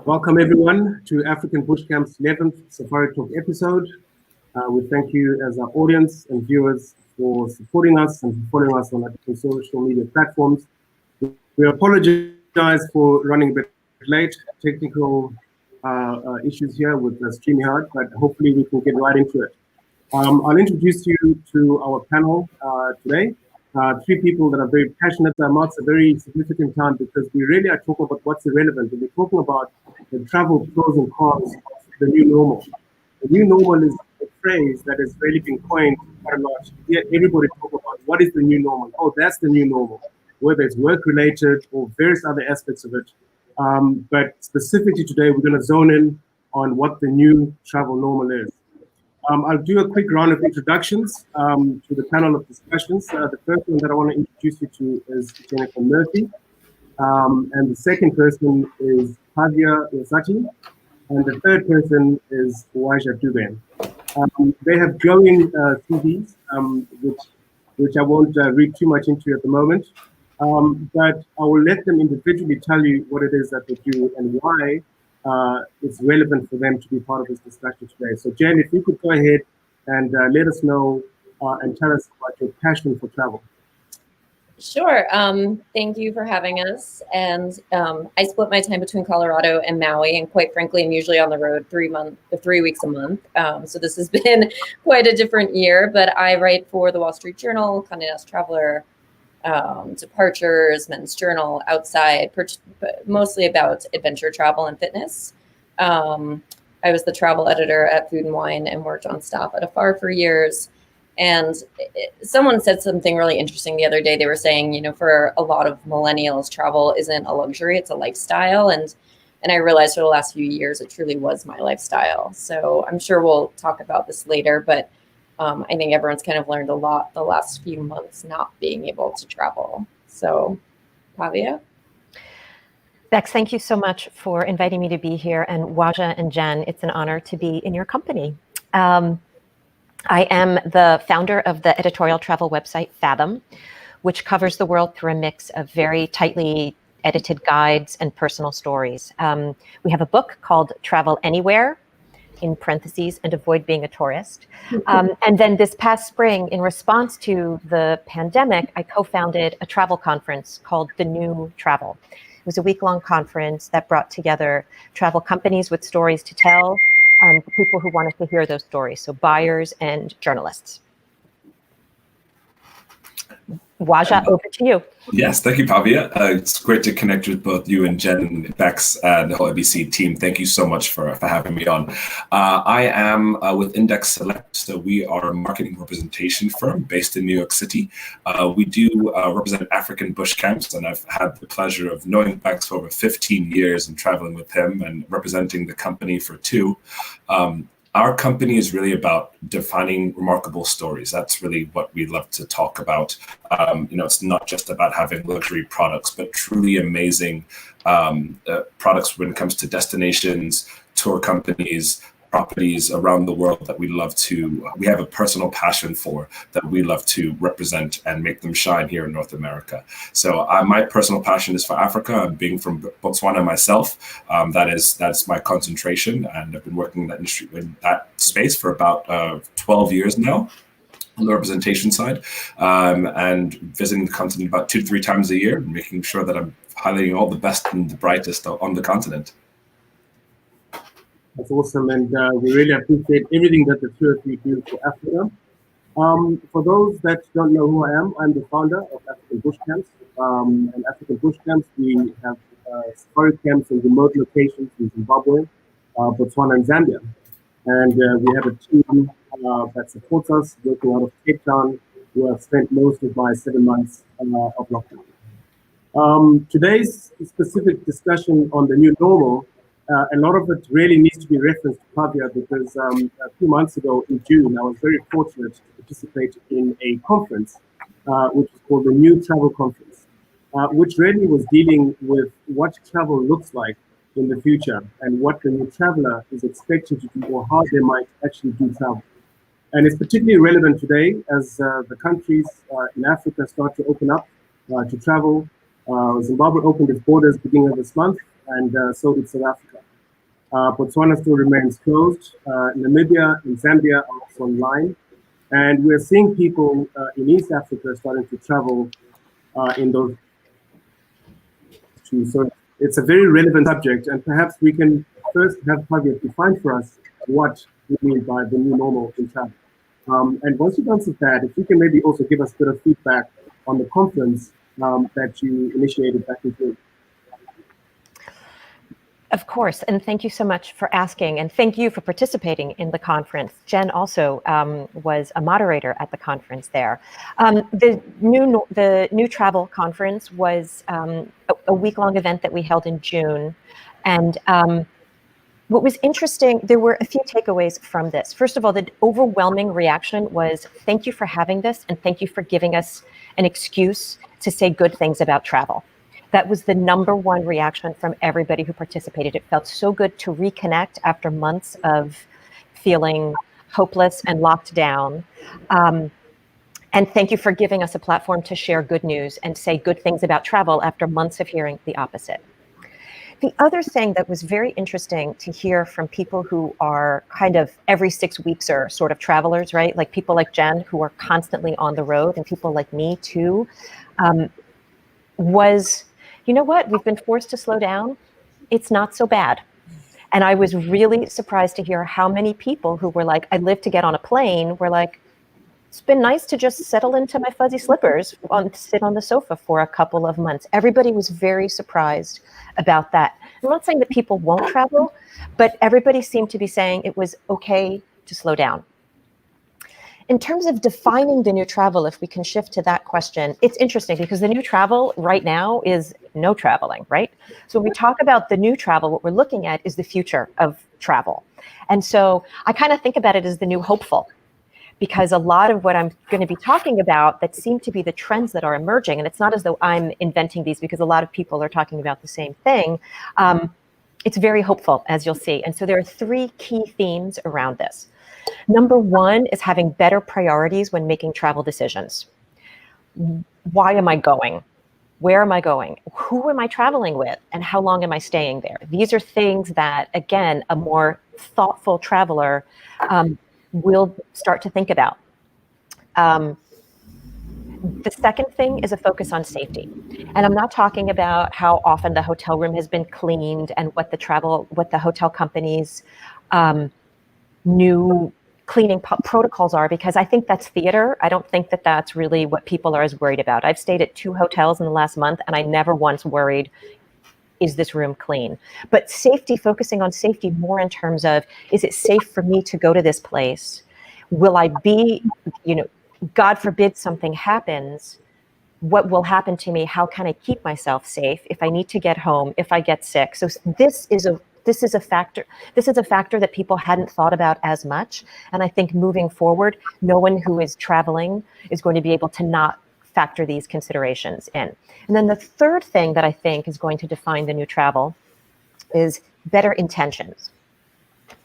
Welcome everyone to African Bush Camp's 11th Safari Talk episode. We thank you as our audience and viewers for supporting us and following us on our social media platforms. We apologize for running a bit late, technical issues here with StreamYard, but hopefully we can get right into it. I'll introduce you to our panel today. Three people that are very passionate. Marks a very significant time because we really are talking about what's irrelevant. And we're talking about the travel pros and cons of the new normal. The new normal is a phrase that has really been coined quite a lot. Yet everybody talk about what is the new normal. Oh, that's the new normal, whether it's work-related or various other aspects of it. But specifically today, we're going to zone in on what the new travel normal is. I'll do a quick round of introductions to the panel of discussions. The first one that I want to introduce you to is Jennifer Murphy. And the second person is Pavia Rosati. And the third person is Waja Dube. They have glowing CVs, which I won't read too much into at the moment. But I will let them individually tell you what it is that they do and why it's relevant for them to be part of this discussion today. So Jen, if you could go ahead and let us know and tell us about your passion for travel. Sure. Thank you for having us. And I split my time between Colorado and Maui, and quite frankly, I'm usually on the road 3 weeks a month. So this has been quite a different year, but I write for the Wall Street Journal, Condé Nast Traveler, Departures, Men's Journal, Outside, mostly about adventure travel and fitness. I was the travel editor at Food and Wine and worked on staff at Afar for years. And someone said something really interesting the other day. They were saying, you know, for a lot of millennials, travel isn't a luxury, it's a lifestyle. And I realized for the last few years, it truly was my lifestyle. So I'm sure we'll talk about this later, but I think everyone's kind of learned a lot the last few months not being able to travel. So, Pavia? Beks, thank you so much for inviting me to be here. And Waja and Jen, it's an honor to be in your company. I am the founder of the editorial travel website Fathom, which covers the world through a mix of very tightly edited guides and personal stories. We have a book called Travel Anywhere, in parentheses, and avoid being a tourist. And then this past spring, in response to the pandemic, I co-founded a travel conference called The New Travel. It was a week-long conference that brought together travel companies with stories to tell, people who wanted to hear those stories, so buyers and journalists. Waja, over to you. Yes, thank you, Pavia. It's great to connect with both you and Jen and Beks and the whole ABC team. Thank you so much for having me on. I am with Index Select, so we are a marketing representation firm based in New York City. We do represent African bush camps, and I've had the pleasure of knowing Beks for over 15 years and traveling with him and representing the company for 2. Our company is really about defining remarkable stories. That's really what we love to talk about. You know, it's not just about having luxury products, but truly amazing products when it comes to destinations, tour companies, properties around the world that we have a personal passion for, that we love to represent and make them shine here in North America. So my personal passion is for Africa. I'm being from Botswana myself. That's my concentration, and I've been working in that industry, in that space for about 12 years now on the representation side, and visiting the continent about 2 to 3 times a year, making sure that I'm highlighting all the best and the brightest on the continent. That's awesome, and we really appreciate everything that the two of you do for Africa. For those that don't know who I am, I'm the founder of African Bush Camps. And African Bush Camps, we have safari camps in remote locations in Zimbabwe, Botswana, and Zambia. And we have a team that supports us, working out of Cape Town, who have spent most of my 7 months of lockdown. Today's specific discussion on the new normal, a lot of it really needs to be referenced to Pavia because a few months ago in June, I was very fortunate to participate in a conference, which is called the New Travel Conference, which really was dealing with what travel looks like in the future and what the new traveler is expected to do or how they might actually do travel. And it's particularly relevant today as the countries in Africa start to open up to travel. Zimbabwe opened its borders beginning of this month, and so did South Africa. Botswana still remains closed. Namibia and Zambia are also online. And we're seeing people in East Africa starting to travel in those two. So it's a very relevant subject. And perhaps we can first have Pavia define for us what we mean by the new normal in travel. And once you've answered that, if you can maybe also give us a bit of feedback on the conference that you initiated back in June. Of course, and thank you so much for asking, and thank you for participating in the conference. Jen also was a moderator at the conference there. The new travel conference was a week-long event that we held in June, and what was interesting, there were a few takeaways from this. First of all, the overwhelming reaction was, thank you for having this, and thank you for giving us an excuse to say good things about travel. That was the number one reaction from everybody who participated. It felt so good to reconnect after months of feeling hopeless and locked down. And thank you for giving us a platform to share good news and say good things about travel after months of hearing the opposite. The other thing that was very interesting to hear from people who are kind of every 6 weeks are sort of travelers, right? Like people like Jen who are constantly on the road, and people like me too, was, you know what, we've been forced to slow down. It's not so bad. And I was really surprised to hear how many people who were like, I live to get on a plane, were like, it's been nice to just settle into my fuzzy slippers, sit on the sofa for a couple of months. Everybody was very surprised about that. I'm not saying that people won't travel, but everybody seemed to be saying it was okay to slow down. In terms of defining the new travel, if we can shift to that question, it's interesting because the new travel right now is no traveling, right? So when we talk about the new travel, what we're looking at is the future of travel. And so I kind of think about it as the new hopeful, because a lot of what I'm going to be talking about that seem to be the trends that are emerging, and it's not as though I'm inventing these because a lot of people are talking about the same thing, it's very hopeful, as you'll see. And so there are 3 key themes around this. Number 1 is having better priorities when making travel decisions. Why am I going? Where am I going? Who am I traveling with? And how long am I staying there? These are things that, again, a more thoughtful traveler will start to think about. The second thing is a focus on safety. And I'm not talking about how often the hotel room has been cleaned and what the hotel companies' new cleaning protocols are, because I think that's theater. I don't think that that's really what people are as worried about. I've stayed at 2 hotels in the last month, and I never once worried, is this room clean? But safety, focusing on safety more in terms of, is it safe for me to go to this place? Will I be, God forbid something happens, what will happen to me? How can I keep myself safe if I need to get home, if I get sick? So this is a factor. This is a factor that people hadn't thought about as much. And I think moving forward, no one who is traveling is going to be able to not factor these considerations in. And then the third thing that I think is going to define the new travel is better intentions.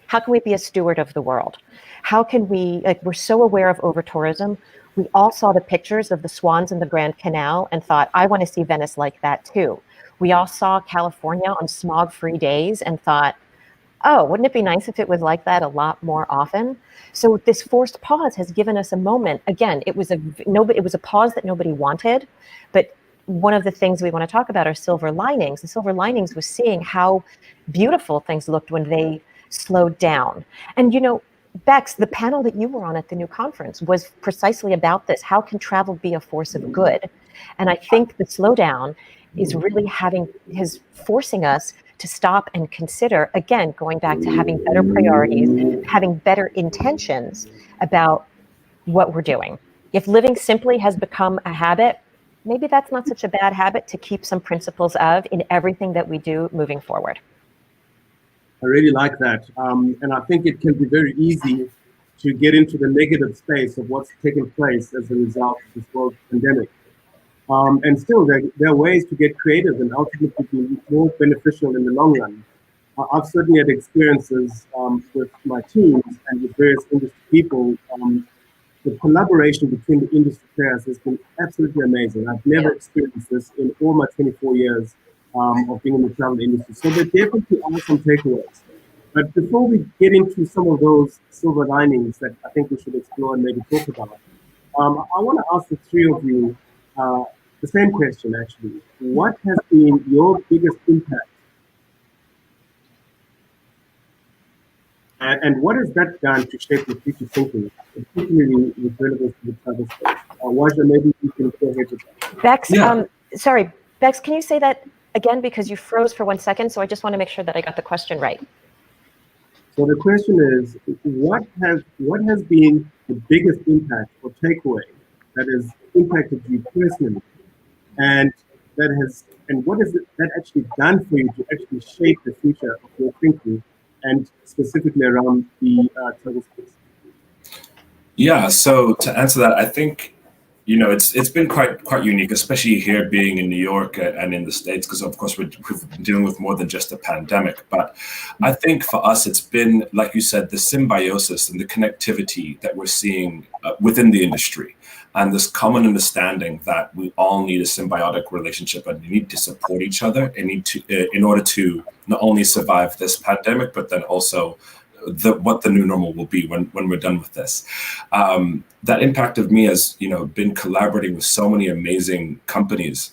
How can we be a steward of the world? How can we, we're so aware of over-tourism. We all saw the pictures of the swans in the Grand Canal and thought, I want to see Venice like that too. We all saw California on smog-free days and thought, oh, wouldn't it be nice if it was like that a lot more often? So this forced pause has given us a moment. Again, it was a pause that nobody wanted, but one of the things we want to talk about are silver linings. The silver linings was seeing how beautiful things looked when they slowed down. And Beks, the panel that you were on at the new conference was precisely about this. How can travel be a force of good? And I think the slowdown is really forcing us to stop and consider, again, going back to having better priorities, having better intentions about what we're doing. If living simply has become a habit, maybe that's not such a bad habit to keep some principles of in everything that we do moving forward. I really like that. And I think it can be very easy to get into the negative space of what's taken place as a result of this world pandemic. And still, there are ways to get creative and ultimately be more beneficial in the long run. I've certainly had experiences with my teams and with various industry people. The collaboration between the industry players has been absolutely amazing. I've never experienced this in all my 24 years of being in the travel industry. So there definitely are some takeaways. But before we get into some of those silver linings that I think we should explore and maybe talk about, I want to ask the three of you the same question, actually. What has been your biggest impact? And what has that done to shape your future thinking, particularly with relevance to the travel space? Waja, maybe you can go ahead with that. Bex, Yeah. Sorry, Bex, can you say that again, because you froze for 1 second, so I just want to make sure that I got the question right. So the question is, what has been the biggest impact or takeaway that has impacted you personally, and what has that actually done for you to actually shape the future of your thinking, and specifically around the travel space? Yeah, so to answer that, I think, it's been quite unique, especially here being in New York and in the States, because of course we've been dealing with more than just a pandemic. But I think for us, it's been, like you said, the symbiosis and the connectivity that we're seeing within the industry, and this common understanding that we all need a symbiotic relationship and we need to support each other and in order to not only survive this pandemic, but then also what the new normal will be when we're done with this. That impacted me as, been collaborating with so many amazing companies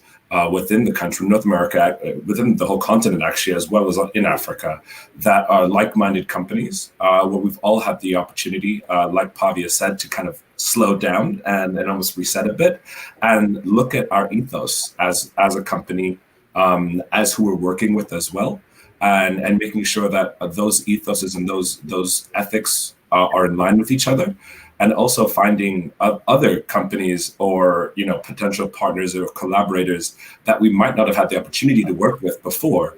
within the country, North America, within the whole continent actually, as well as in Africa, that are like-minded companies, where we've all had the opportunity, like Pavia said, to kind of slow down and almost reset a bit and look at our ethos as a company, as who we're working with as well. And making sure that those ethoses and those ethics are in line with each other, and also finding other companies or potential partners or collaborators that we might not have had the opportunity to work with before,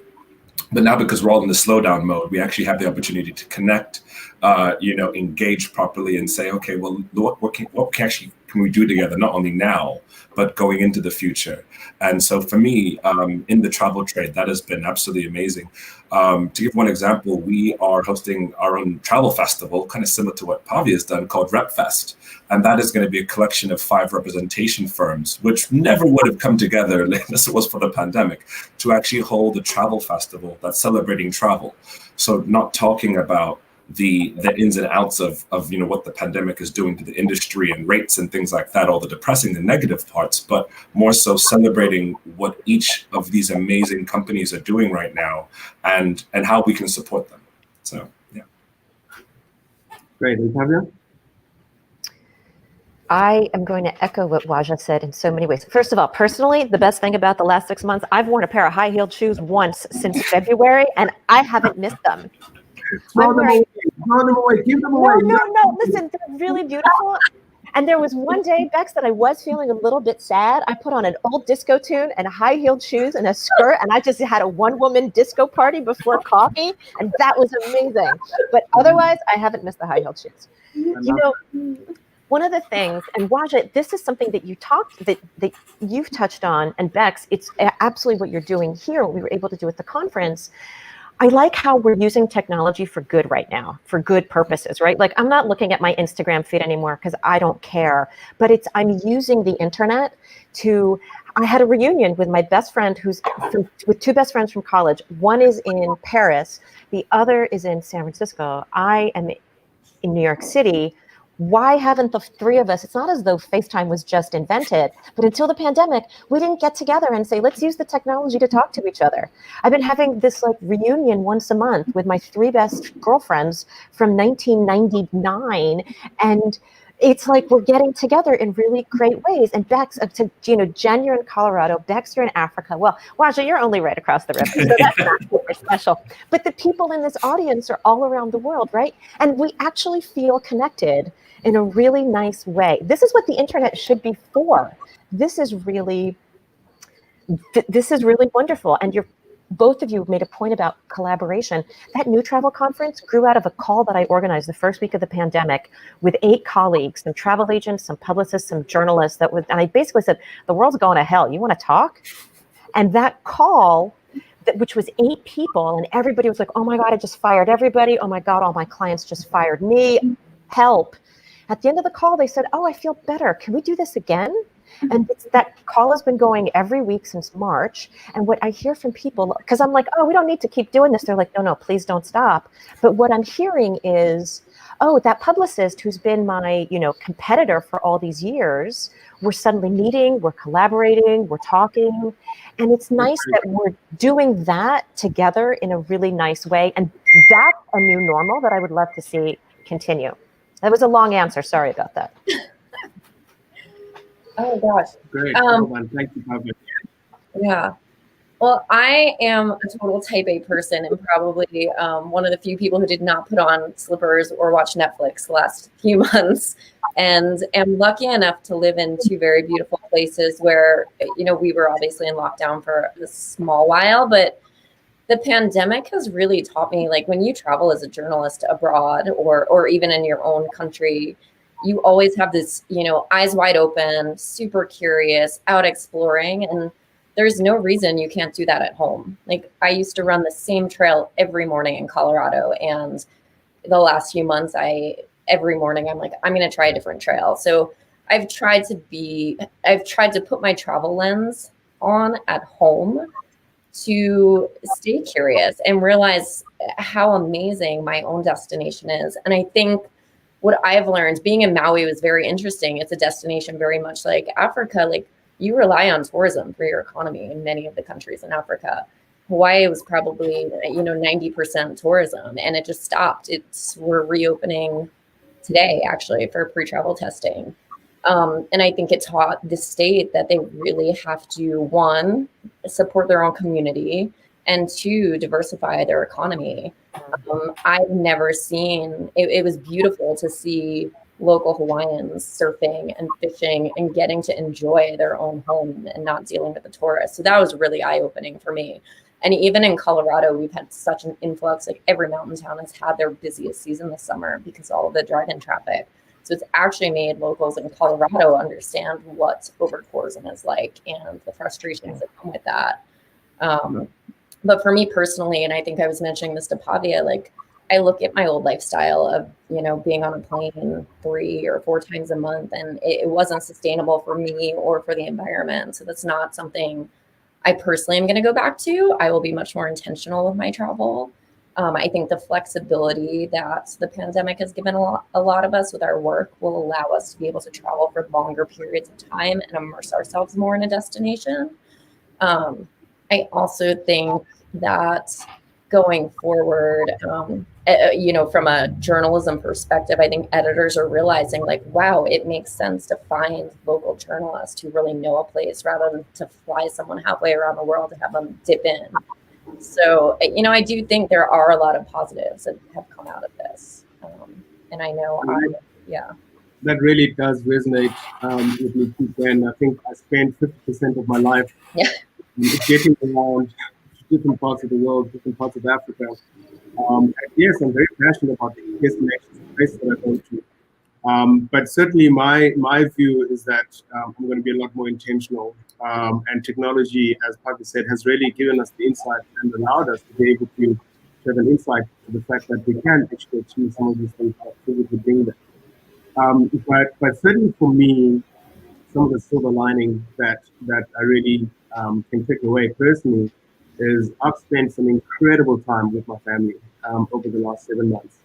but now because we're all in the slowdown mode, we actually have the opportunity to connect, engage properly, and say, okay, well, what can we do together, not only now, but going into the future. And so for me, in the travel trade, that has been absolutely amazing. To give one example, we are hosting our own travel festival, kind of similar to what Pavia has done, called RepFest. And that is going to be a collection of 5 representation firms, which never would have come together unless it was for the pandemic, to actually hold a travel festival that's celebrating travel. So not talking about the ins and outs of what the pandemic is doing to the industry and rates and things like that, all the depressing, the negative parts, but more so celebrating what each of these amazing companies are doing right now and how we can support them. So, yeah. Great. And Pavia? I am going to echo what Waja said in so many ways. First of all, personally, the best thing about the last 6 months, I've worn a pair of high-heeled shoes once since February, and I haven't missed them. Throw them away, give them away. No, listen, they're really beautiful. And there was one day, Bex, that I was feeling a little bit sad. I put on an old disco tune and high-heeled shoes and a skirt, and I just had a one-woman disco party before coffee, and that was amazing. But otherwise, I haven't missed the high-heeled shoes. One of the things, and Waja, this is something that that you've touched on, and Bex, it's absolutely what you're doing here, what we were able to do at the conference. I like how we're using technology for good right now, for good purposes, right? Like, I'm not looking at my Instagram feed anymore because I don't care, but I'm using the internet I had a reunion with my best friend with 2 best friends from college. One is in Paris, the other is in San Francisco. I am in New York City. Why haven't the 3 of us, it's not as though FaceTime was just invented, but until the pandemic, we didn't get together and say, let's use the technology to talk to each other. I've been having this reunion once a month with my 3 best girlfriends from 1999. And it's like we're getting together in really great ways. And Bex, Jen, you're in Colorado, Bex, you're in Africa. Well, Waja, you're only right across the river, so that's not super special. But the people in this audience are all around the world, right? And we actually feel connected in a really nice way. This is what the internet should be for. This is really wonderful. And both of you made a point about collaboration. That new travel conference grew out of a call that I organized the first week of the pandemic with 8 colleagues, some travel agents, some publicists, some journalists, and I basically said, the world's going to hell. You want to talk? And that call, which was 8 people, and everybody was like, oh my God, I just fired everybody. Oh my God, all my clients just fired me. Help. At the end of the call, they said, oh, I feel better. Can we do this again? And that call has been going every week since March. And what I hear from people, because I'm like, oh, we don't need to keep doing this. They're like, no, please don't stop. But what I'm hearing is, oh, that publicist who's been my, competitor for all these years, we're suddenly meeting, we're collaborating, we're talking. And it's nice that we're doing that together in a really nice way. And that's a new normal that I would love to see continue. That was a long answer. Sorry about that. Oh gosh. Great. Thank you, Pavia. Yeah. Well, I am a total type A person and probably one of the few people who did not put on slippers or watch Netflix the last few months, and am lucky enough to live in two very beautiful places where, we were obviously in lockdown for a small while, but the pandemic has really taught me, like, when you travel as a journalist abroad or even in your own country, you always have this, eyes wide open, super curious, out exploring, and there's no reason you can't do that at home. Like, I used to run the same trail every morning in Colorado, and the last few months, every morning I'm like, I'm going to try a different trail. So I've tried to put my travel lens on at home to stay curious and realize how amazing my own destination is. And I think what I've learned being in Maui was very interesting. It's a destination very much like Africa. Like, you rely on tourism for your economy in many of the countries in Africa. Hawaii was probably, 90% tourism, and it just stopped. We're reopening today, actually, for pre-travel testing. And I think it taught the state that they really have to, one, support their own community, and two, diversify their economy. I've never seen, it was beautiful to see local Hawaiians surfing and fishing and getting to enjoy their own home and not dealing with the tourists. So that was really eye-opening for me. And even in Colorado, we've had such an influx. Like, every mountain town has had their busiest season this summer because of all of the drive-in traffic. So it's actually made locals in Colorado understand what over-tourism is like and the frustrations that come with that. But for me personally, and I think I was mentioning this to Pavia, like, I look at my old lifestyle of, being on a plane 3 or 4 times a month, and it wasn't sustainable for me or for the environment. So that's not something I personally am going to go back to. I will be much more intentional with my travel. I think the flexibility that the pandemic has given a lot of us with our work will allow us to be able to travel for longer periods of time and immerse ourselves more in a destination. I also think that going forward, from a journalism perspective, I think editors are realizing, like, wow, it makes sense to find local journalists who really know a place rather than to fly someone halfway around the world to have them dip in. So, I do think there are a lot of positives that have come out of this. And I know, That really does resonate with me too, Ben. I think I spent 50% of my life getting around different parts of the world, different parts of Africa. And yes, I'm very passionate about the destinations and places that I go to. But certainly my view is that I'm going to be a lot more intentional. And technology, as Pavia said, has really given us the insight and allowed us to be able to have an insight to the fact that we can actually achieve some of these things that physically bring them. But certainly for me, some of the silver lining that I really can take away personally is I've spent some incredible time with my family over the last 7 months,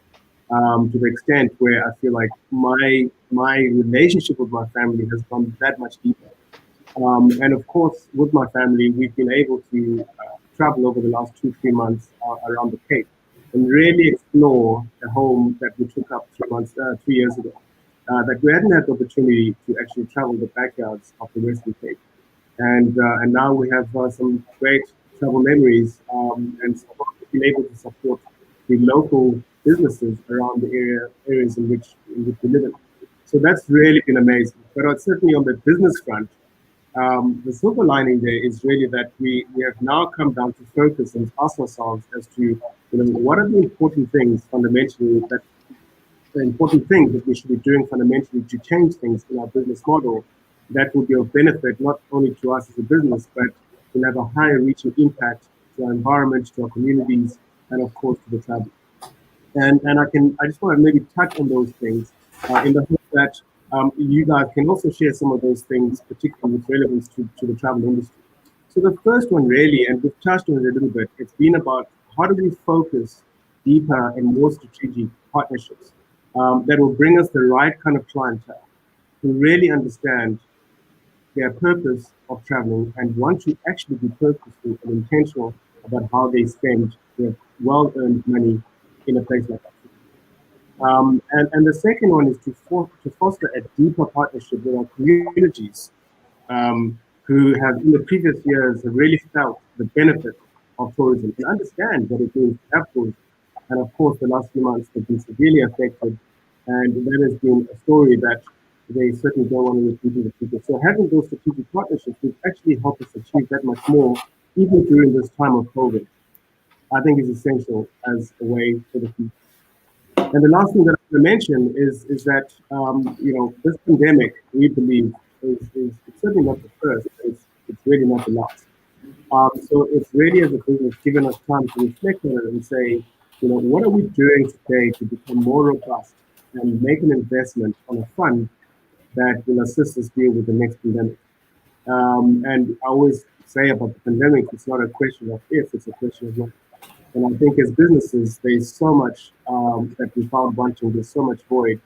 to the extent where I feel like my relationship with my family has gone that much deeper. And of course, with my family, we've been able to travel over the last 2-3 months around the Cape and really explore a home that we took up 3 years ago. That we hadn't had the opportunity to actually travel the backyards of the Western Cape. And now we have some great travel memories, and so we've been able to support the local businesses around the areas in which we live in. So that's really been amazing. But certainly on the business front, the silver lining there is really that we have now come down to focus and ask ourselves as to what are the important things fundamentally that we should be doing fundamentally to change things in our business model that will be of benefit not only to us as a business, but will have a higher reaching impact to our environment, to our communities, and of course to the travel. And I just want to maybe touch on those things in the hope that you guys can also share some of those things, particularly with relevance to the travel industry. So the first one really, and we've touched on it a little bit, it's been about how do we focus deeper and more strategic partnerships that will bring us the right kind of clientele who really understand their purpose of traveling and want to actually be purposeful and intentional about how they spend their well-earned money in a place like that. And the second one is to foster a deeper partnership with our communities who have in the previous years have really felt the benefit of tourism and understand what it means to have tourism. And of course, the last few months have been severely affected, and that has been a story that they certainly don't want to repeat in the future. So having those strategic partnerships will actually help us achieve that much more, even during this time of COVID. I think is essential as a way for the future. And the last thing that I want to mention is that this pandemic, we believe, is it's certainly not the first. It's really not the last. So it's really, as a business, given us time to reflect on it and say, what are we doing today to become more robust and make an investment on a fund that will assist us deal with the next pandemic. And I always say about the pandemic, it's not a question of if, it's a question of when. And I think as businesses, there's so much that we found wanting, there's so much void.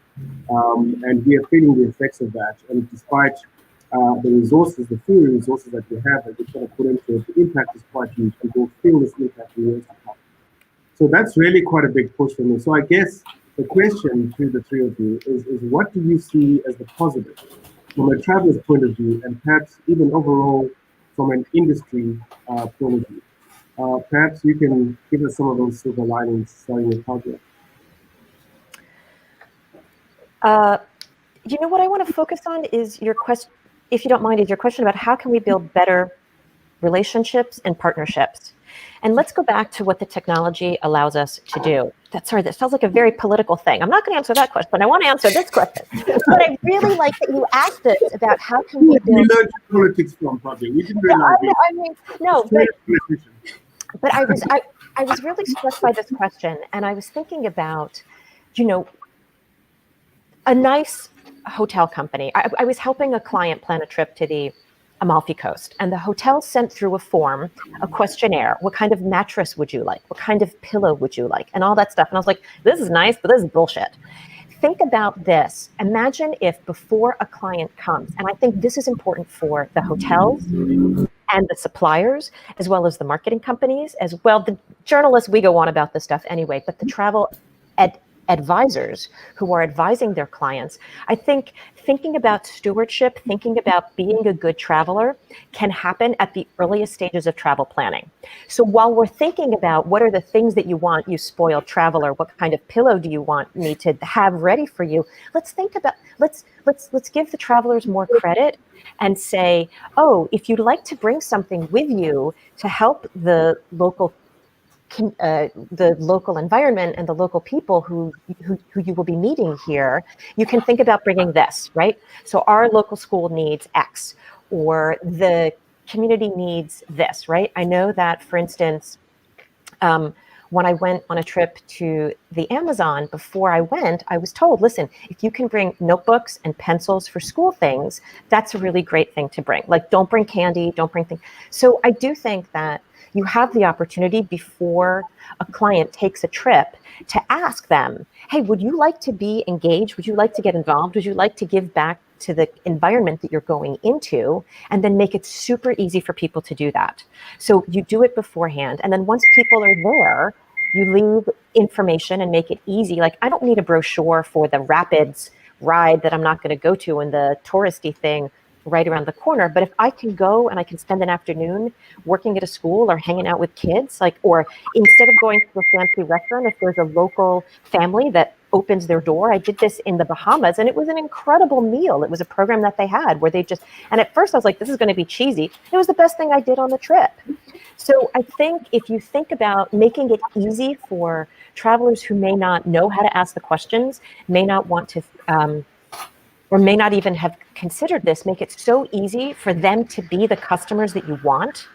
And we are feeling the effects of that. And despite the resources, the few resources that we have that we're trying to put into it, the impact is quite huge. And we'll feel this impact in years to come. So that's really quite a big push for me. So I guess the question to the three of you is what do you see as the positive from a traveler's point of view, and perhaps even overall from an industry point of view? Perhaps you can give us some of those silver linings, starting with Pavia. What I want to focus on is your question, if you don't mind, is your question about how can we build better relationships and partnerships. And let's go back to what the technology allows us to do. That sounds like a very political thing. I'm not going to answer that question, but I want to answer this question. But I really like that you asked us about how can we build... We learned politics from Pavia. We didn't realize but I was really struck by this question, and I was thinking about, a nice hotel company. I was helping a client plan a trip to the Amalfi Coast, and the hotel sent through a form, a questionnaire. What kind of mattress would you like? What kind of pillow would you like? And all that stuff. And I was like, this is nice, but this is bullshit. Think about this. Imagine if before a client comes, and I think this is important for the hotels and the suppliers, as well as the marketing companies, as well. The journalists, we go on about this stuff anyway, but the travel advisors who are advising their clients, I think thinking about stewardship, thinking about being a good traveler can happen at the earliest stages of travel planning. So while we're thinking about what are the things that you want, you spoiled traveler, what kind of pillow do you want me to have ready for you? Let's think about, let's give the travelers more credit and say, oh, if you'd like to bring something with you to help the local environment and the local people who you will be meeting here, you can think about bringing this, right? So our local school needs X, or the community needs this, right? I know that, for instance, when I went on a trip to the Amazon, before I went, I was told, listen, if you can bring notebooks and pencils for school things, that's a really great thing to bring. Like, don't bring candy, don't bring things. So I do think that you have the opportunity before a client takes a trip to ask them, hey, would you like to be engaged? Would you like to get involved? Would you like to give back to the environment that you're going into? And then make it super easy for people to do that. So you do it beforehand. And then once people are there, you leave information and make it easy. Like, I don't need a brochure for the Rapids ride that I'm not going to go to and the touristy thing right around the corner. But if I can go and I can spend an afternoon working at a school or hanging out with kids, or instead of going to a fancy restaurant, if there's a local family that opens their door. I did this in the Bahamas, and it was an incredible meal. It was a program that they had where and at first I was like, this is going to be cheesy. It was the best thing I did on the trip. So I think if you think about making it easy for travelers who may not know how to ask the questions, may not want to, or may not even have considered this, make it so easy for them to be the customers that you want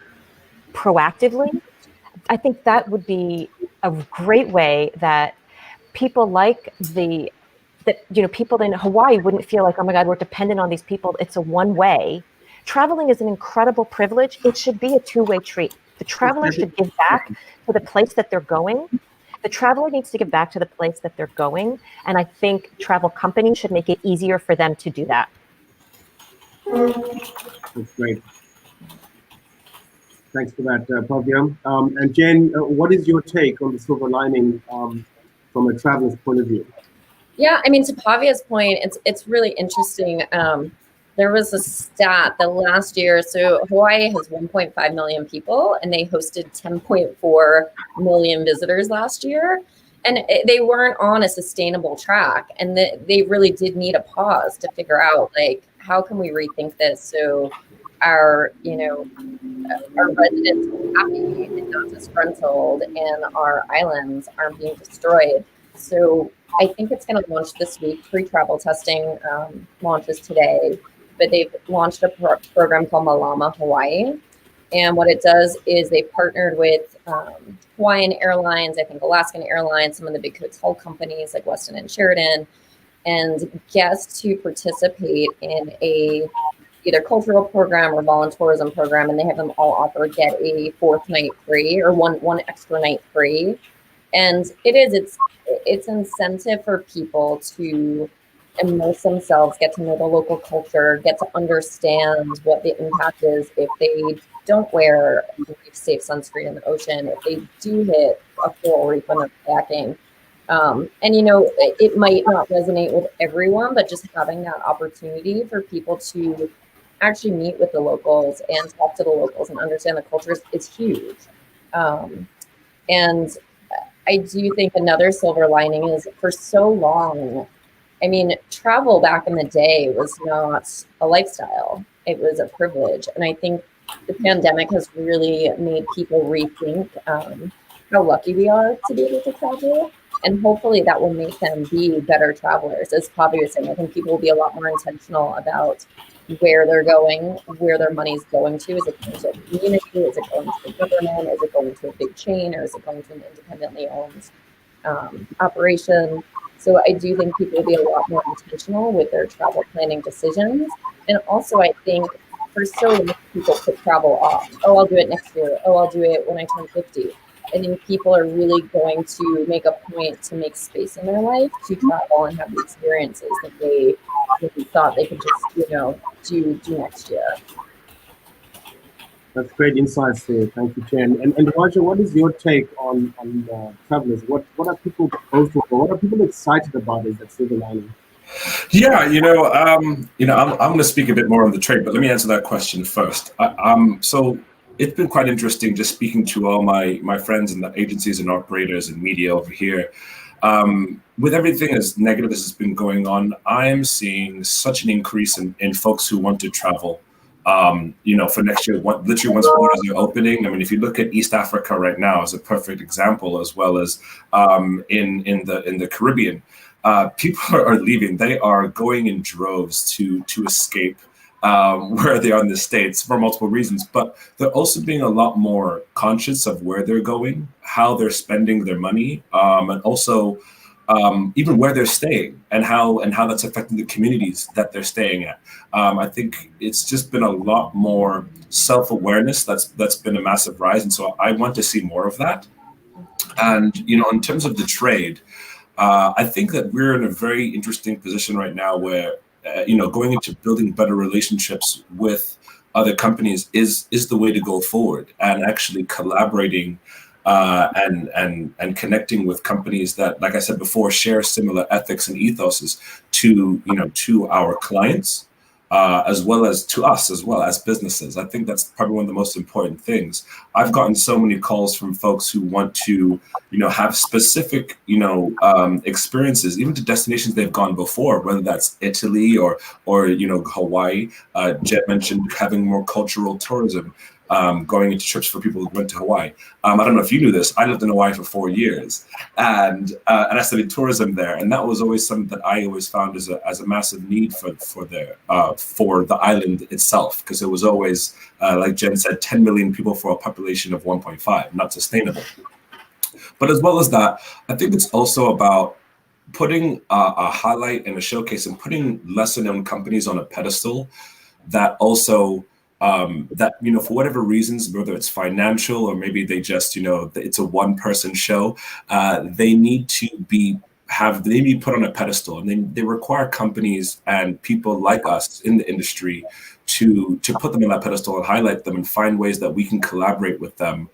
proactively. I think that would be a great way that people like the that, people in Hawaii wouldn't feel like, oh my God, we're dependent on these people. It's a one way. Traveling is an incredible privilege. It should be a two-way street. The traveler should give back to the place that they're going. The traveler needs to give back to the place that they're going. And I think travel companies should make it easier for them to do that. That's great. Thanks for that, Pavia. And Jen, what is your take on the silver lining from a traveler's point of view? Yeah, I mean, to Pavia's point, it's really interesting. There was a stat that last year, so Hawaii has 1.5 million people, and they hosted 10.4 million visitors last year. And they weren't on a sustainable track. And they really did need a pause to figure out, like, how can we rethink this so our residents are happy and not disgruntled, and our islands aren't being destroyed. So I think it's going to launch this week. Pre-travel testing launches today, but they've launched a program called Malama Hawaii. And what it does is they partnered with Hawaiian Airlines, I think Alaskan Airlines, some of the big hotel companies like Westin and Sheraton, and guests to participate in a either cultural program or volunteerism program, and they have them all offer get a fourth night free or one extra night free. And it's incentive for people to immerse themselves, get to know the local culture, get to understand what the impact is if they don't wear safe sunscreen in the ocean, if they do hit a coral reef when they're kayaking. And it might not resonate with everyone, but just having that opportunity for people to actually meet with the locals and talk to the locals and understand the cultures is huge. And I do think another silver lining is, for so long, I mean, travel back in the day was not a lifestyle. It was a privilege. And I think the pandemic has really made people rethink how lucky we are to be able to travel. And hopefully that will make them be better travelers. As Pavia was saying, I think people will be a lot more intentional about where they're going, where their money is going to. Is it going to a community? Is it going to the government? Is it going to a big chain? Or is it going to an independently owned operation? So I do think people will be a lot more intentional with their travel planning decisions. And also I think for so many people put travel off. Oh, I'll do it next year. Oh, I'll do it when I turn 50. I think people are really going to make a point to make space in their life to travel and have the experiences that they thought they could just, do next year. That's great insights there. Thank you, Jen. And Roger, what is your take on travelers? What are people hopeful for? What are people excited about is that silver lining? Yeah, I'm going to speak a bit more on the trade, but let me answer that question first. So it's been quite interesting just speaking to all my friends in the agencies and operators and media over here. With everything as negative as has been going on, I am seeing such an increase in folks who want to travel. For next year, literally once borders are opening. I mean, if you look at East Africa right now as a perfect example, as well as in the Caribbean, people are leaving. They are going in droves to escape where they are in the States for multiple reasons, but they're also being a lot more conscious of where they're going, how they're spending their money, and also even where they're staying and how that's affecting the communities that they're staying at. I think it's just been a lot more self-awareness that's been a massive rise, and so I want to see more of that. And in terms of the trade, I think that we're in a very interesting position right now where going into building better relationships with other companies is the way to go forward, and actually collaborating and connecting with companies that, like I said before, share similar ethics and ethoses to our clients, as well as to us as well as businesses. I think that's probably one of the most important things. I've gotten so many calls from folks who want to, have specific, experiences, even to destinations they've gone before, whether that's Italy or Hawaii. Jet mentioned having more cultural tourism. Going into trips for people who went to Hawaii. I don't know if you knew this. I lived in Hawaii for 4 years, and I studied tourism there. And that was always something that I always found as a massive need for the island itself, because it was always, like Jen said, 10 million people for a population of 1.5, not sustainable. But as well as that, I think it's also about putting a highlight and a showcase and putting lesser known companies on a pedestal that also that, you know, for whatever reasons, whether it's financial or maybe they just, you know, it's a one-person show, they need to be put on a pedestal, and they require companies and people like us in the industry to put them on that pedestal and highlight them and find ways that we can collaborate with them.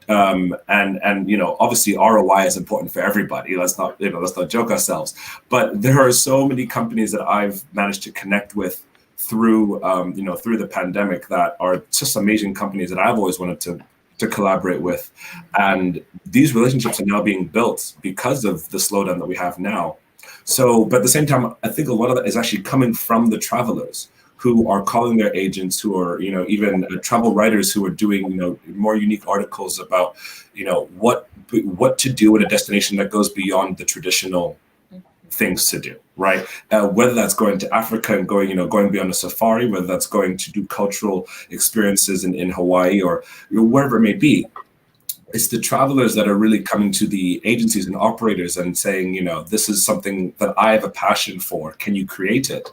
And you know, obviously ROI is important for everybody. Let's not joke ourselves. But there are so many companies that I've managed to connect with through through the pandemic that are just amazing companies that I've always wanted to collaborate with. And these relationships are now being built because of the slowdown that we have now. So, but at the same time, I think a lot of that is actually coming from the travelers who are calling their agents, who are, you know, even travel writers who are doing, you know, more unique articles about, you know, what to do in a destination that goes beyond the traditional things to do, right? Whether that's going to Africa and going beyond a safari, whether that's going to do cultural experiences in Hawaii or wherever it may be. It's the travelers that are really coming to the agencies and operators and saying, you know, this is something that I have a passion for. Can you create it?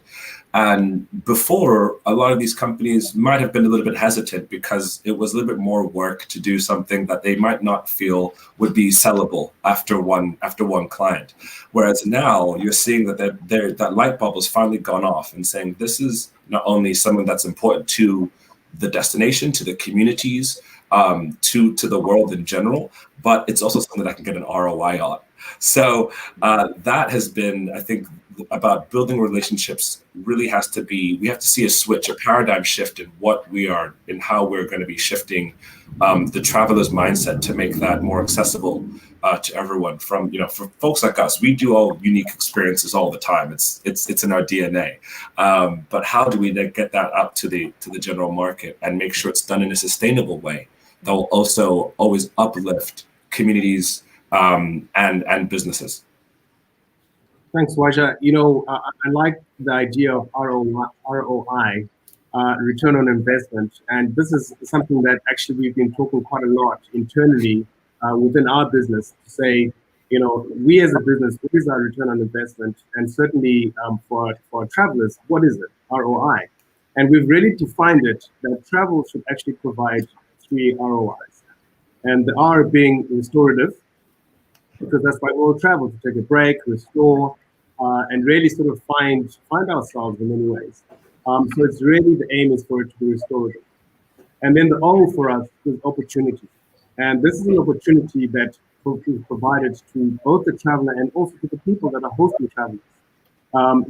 And before, a lot of these companies might have been a little bit hesitant because it was a little bit more work to do something that they might not feel would be sellable after one client. Whereas now you're seeing that that light bulb has finally gone off and saying this is not only something that's important to the destination, to the communities, to the world in general, but it's also something that I can get an ROI on. So that has been, I think, about building relationships really has to be, we have to see a switch, a paradigm shift in what we are and how we're going to be shifting the traveler's mindset to make that more accessible to everyone. From, you know, for folks like us, we do all unique experiences all the time. It's in our DNA. But how do we then get that up to the general market and make sure it's done in a sustainable way that will also always uplift communities and businesses? Thanks, Waja. You know, I like the idea of ROI, return on investment. And this is something that actually we've been talking quite a lot internally within our business to say, you know, we as a business, what is our return on investment? And certainly for travelers, what is it, ROI? And we've really defined it that travel should actually provide 3 ROIs. And the R being restorative, because that's why we all travel, to take a break, restore, and really sort of find ourselves in many ways. So it's really, the aim is for it to be restorative. And then the O for us is opportunity. And this is an opportunity that is provided to both the traveler and also to the people that are hosting travelers.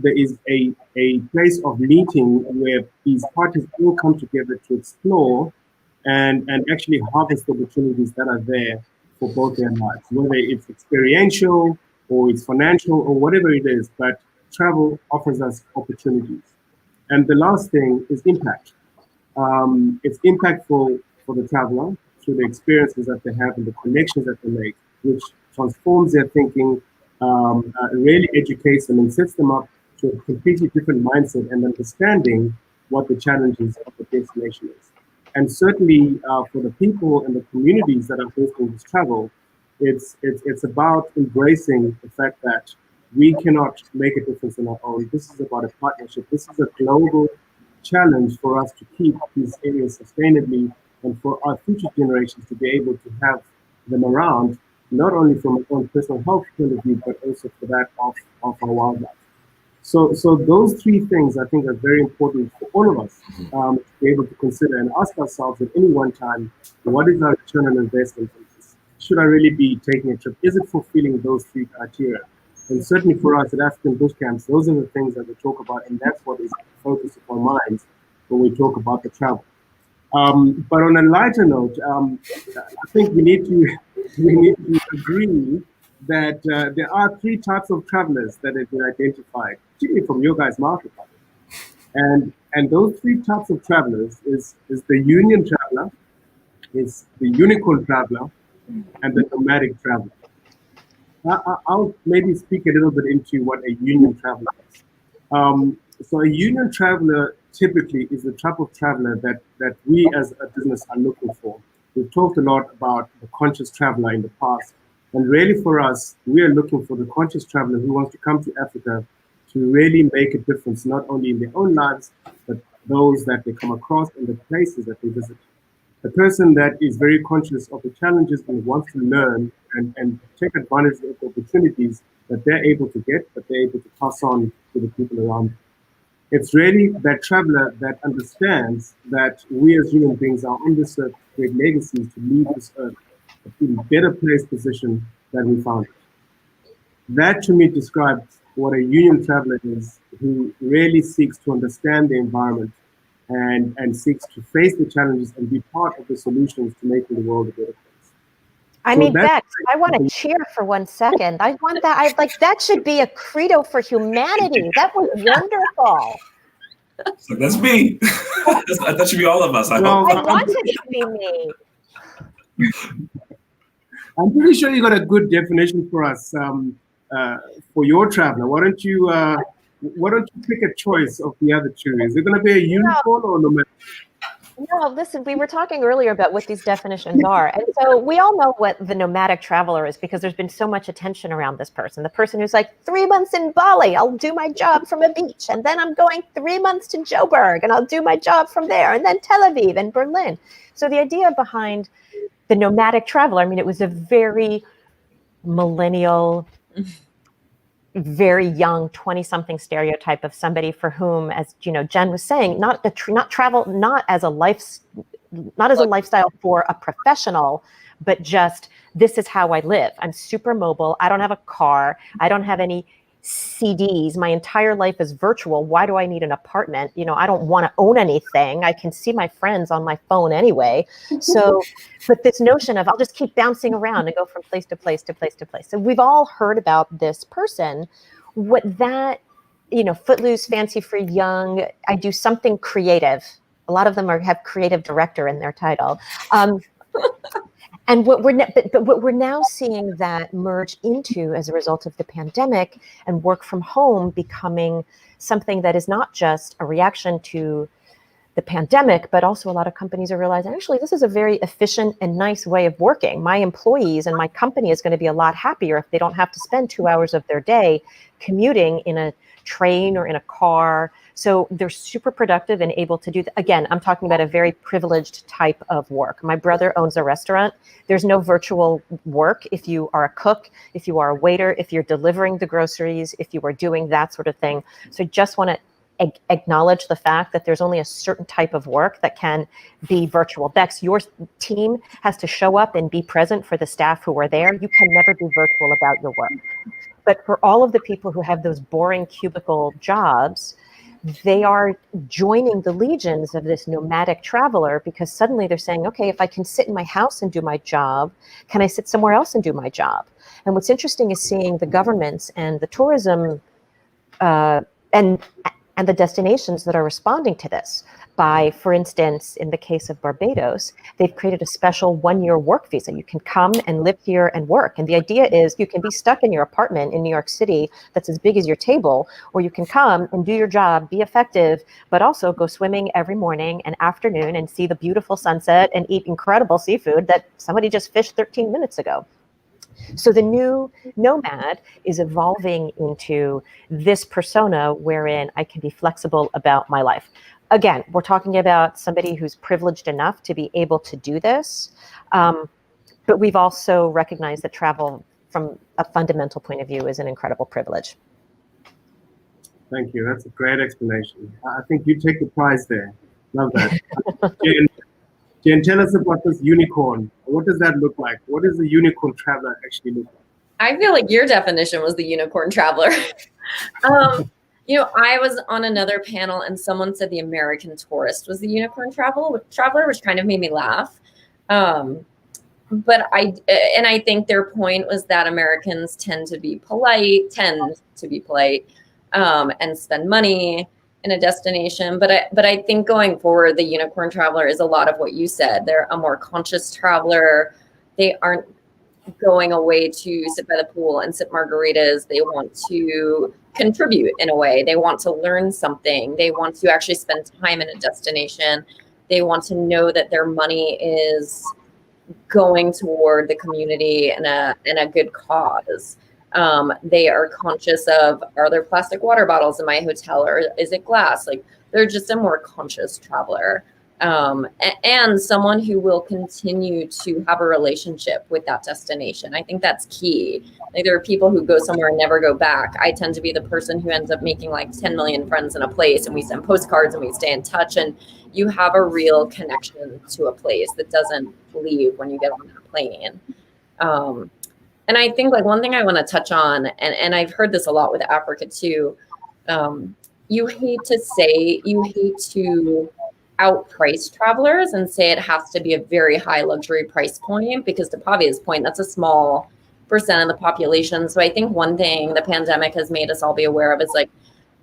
There is a place of meeting where these parties all come together to explore and actually harvest the opportunities that are there for both their lives, whether it's experiential or it's financial or whatever it is, but travel offers us opportunities. And the last thing is impact. It's impactful for the traveler through the experiences that they have and the connections that they make, which transforms their thinking, really educates them and sets them up to a completely different mindset and understanding what the challenges of the destination is. And certainly for the people and the communities that are hosting this travel, it's about embracing the fact that we cannot make a difference on our own. This is about a partnership. This is a global challenge for us to keep these areas sustainably and for our future generations to be able to have them around, not only from our own personal health point of view, but also for that of our wildlife. So those 3 things I think are very important for all of us to be able to consider and ask ourselves at any one time, what is our return on investment for this? Should I really be taking a trip? Is it fulfilling those 3 criteria? And certainly for us at African Bush Camps, those are the things that we talk about, and that's what is the focus of our minds when we talk about the travel. But on a lighter note, I think we need to agree that there are 3 types of travelers that have been identified, particularly from your guys' market. And those 3 types of travelers is the union traveler, is the unicorn traveler, and the nomadic traveler. I'll maybe speak a little bit into what a union traveler is. So a union traveler typically is the type of traveler that we as a business are looking for. We've talked a lot about the conscious traveler in the past, And really for us, we are looking for the conscious traveler who wants to come to Africa to really make a difference, not only in their own lives, but those that they come across and the places that they visit. A person that is very conscious of the challenges and wants to learn and take advantage of the opportunities that they're able to get, that they're able to pass on to the people around them. It's really that traveler that understands that we as human beings are on this earth to create legacies, to leave this earth in a better place position than we found it. That to me describes what a union traveler is, who really seeks to understand the environment and seeks to face the challenges and be part of the solutions to making the world a better place. I mean, Beks, I want to cheer for 1 second. I want that. I like that should be a credo for humanity. That was wonderful. So that's me. That should be all of us. I hope. I want it to be me. I'm pretty sure you got a good definition for us for your traveler. Why don't you pick a choice of the other two? Is it going to be a unicorn or nomadic? No, listen, we were talking earlier about what these definitions are. And so we all know what the nomadic traveler is because there's been so much attention around this person. The person who's like 3 months in Bali, I'll do my job from a beach. And then I'm going 3 months to Joburg and I'll do my job from there. And then Tel Aviv and Berlin. So the idea behind the nomadic traveler, I mean, it was a very millennial, very young 20-something stereotype of somebody for whom, as you know, Jen was saying, not as a lifestyle for a professional, but just this is how I live. I'm super mobile. I don't have a car. I don't have any CDs. My entire life is virtual. Why do I need an apartment? You know, I don't want to own anything. I can see my friends on my phone anyway. So, but this notion of I'll just keep bouncing around and go from place to place to place to place. So we've all heard about this person. What that, you know, footloose, fancy free, young, I do something creative. A lot of them have creative director in their title. And what we're now seeing that merge into as a result of the pandemic and work from home becoming something that is not just a reaction to the pandemic, but also a lot of companies are realizing, actually, this is a very efficient and nice way of working. My employees and my company is going to be a lot happier if they don't have to spend 2 hours of their day commuting in a train or in a car. So they're super productive and able to do that. Again, I'm talking about a very privileged type of work. My brother owns a restaurant. There's no virtual work if you are a cook, if you are a waiter, if you're delivering the groceries, if you are doing that sort of thing. So just want to acknowledge the fact that there's only a certain type of work that can be virtual. Beks, your team has to show up and be present for the staff who are there. You can never be virtual about your work. But for all of the people who have those boring cubicle jobs, they are joining the legions of this nomadic traveler because suddenly they're saying, okay, if I can sit in my house and do my job, can I sit somewhere else and do my job? And what's interesting is seeing the governments and the tourism and the destinations that are responding to this by, for instance, in the case of Barbados, they've created a special 1-year work visa. You can come and live here and work. And the idea is you can be stuck in your apartment in New York City that's as big as your table, or you can come and do your job, be effective, but also go swimming every morning and afternoon and see the beautiful sunset and eat incredible seafood that somebody just fished 13 minutes ago. So the new nomad is evolving into this persona wherein I can be flexible about my life. Again, we're talking about somebody who's privileged enough to be able to do this. But we've also recognized that travel from a fundamental point of view is an incredible privilege. Thank you. That's a great explanation. I think you take the prize there. Love that. Jen, tell us about this unicorn. What does that look like? What does the unicorn traveler actually look like? I feel like your definition was the unicorn traveler. You know, I was on another panel and someone said the American tourist was the unicorn traveler, which kind of made me laugh. But I think their point was that Americans tend to be polite, and spend money in a destination. But I think going forward, the unicorn traveler is a lot of what you said. They're a more conscious traveler. They aren't going away to sit by the pool and sip margaritas. They want to contribute in a way. They want to learn something. They want to actually spend time in a destination. They want to know that their money is going toward the community and a good cause. They are conscious of, are there plastic water bottles in my hotel, or is it glass? Like, they're just a more conscious traveler. And someone who will continue to have a relationship with that destination. I think that's key. Like, there are people who go somewhere and never go back. I tend to be the person who ends up making like 10 million friends in a place, and we send postcards and we stay in touch, and you have a real connection to a place that doesn't leave when you get on that plane. And I think like one thing I want to touch on, and I've heard this a lot with Africa too, you hate to outprice travelers and say it has to be a very high luxury price point, because to Pavia's point, that's a small percent of the population. So I think one thing the pandemic has made us all be aware of is like,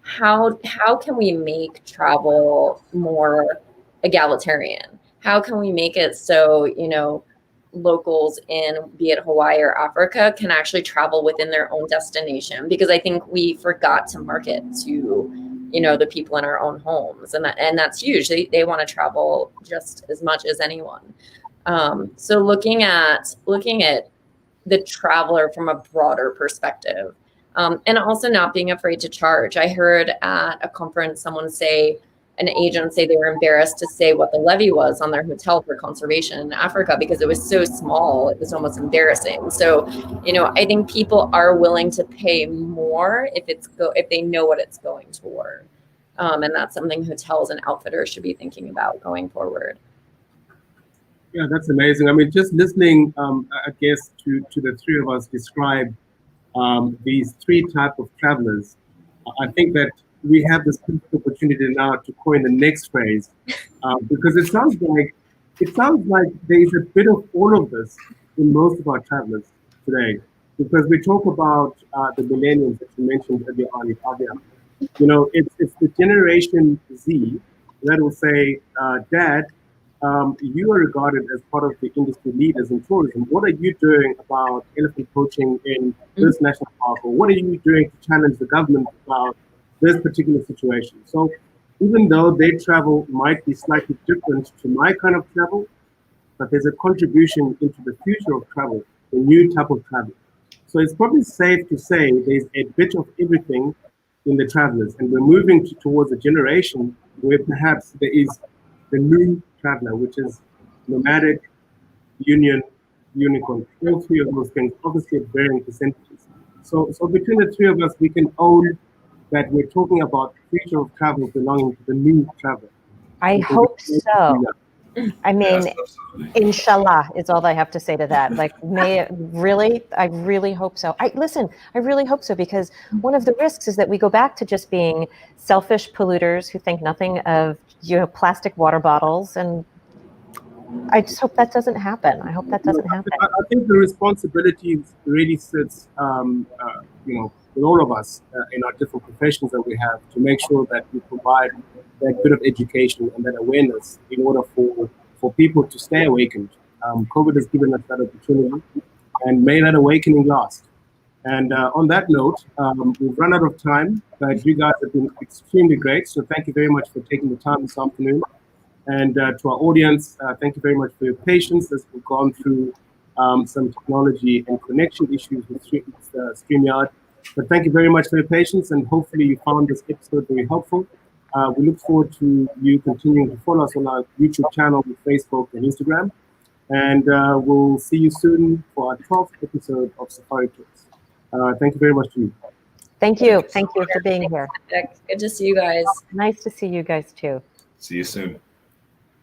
how can we make travel more egalitarian? How can we make it so, you know, locals in, be it Hawaii or Africa, can actually travel within their own destination? Because I think we forgot to market to, you know, the people in our own homes, and that's huge. They want to travel just as much as anyone. So looking at the traveler from a broader perspective, and also not being afraid to charge. I heard at a conference an agent say they were embarrassed to say what the levy was on their hotel for conservation in Africa because it was so small. It was almost embarrassing. So, you know, I think people are willing to pay more if they know what it's going toward. And that's something hotels and outfitters should be thinking about going forward. Yeah, that's amazing. I mean, just listening, I guess, to the three of us describe these three types of travelers, I think that we have this opportunity now to coin the next phrase, because it sounds like there's a bit of all of this in most of our travelers today. Because we talk about the millennials that you mentioned earlier on, Pavia. You know, it's the Generation Z that will say, Dad, you are regarded as part of the industry leaders in tourism. What are you doing about elephant poaching in this national park? Or what are you doing to challenge the government about this particular situation? So even though their travel might be slightly different to my kind of travel, but there's a contribution into the future of travel, the new type of travel. So it's probably safe to say there's a bit of everything in the travelers, and we're moving towards a generation where perhaps there is the new traveler, which is nomadic, union, unicorn, all three of those things, obviously at varying percentages. So between the three of us, we can own that we're talking about the future of travel belonging to the new traveler. I hope so. I mean, Yes, inshallah is all I have to say to that. Like, I really hope so. I really hope so, because one of the risks is that we go back to just being selfish polluters who think nothing of, you know, plastic water bottles. And I just hope that doesn't happen. I hope that doesn't happen. I think the responsibility really sits, you know, with all of us in our different professions that we have, to make sure that we provide that bit of education and that awareness in order for people to stay awakened. COVID has given us that opportunity, and may that awakening last. And on that note, we've run out of time, but you guys have been extremely great. So thank you very much for taking the time this afternoon. And to our audience, thank you very much for your patience as we've gone through some technology and connection issues with StreamYard. But thank you very much for your patience, and hopefully you found this episode very helpful. We look forward to you continuing to follow us on our YouTube channel, Facebook, and Instagram. And we'll see you soon for our 12th episode of Safari Talks. Thank you very much to you. Thank you. Thank you for being here. Good to see you guys. Nice to see you guys too. See you soon.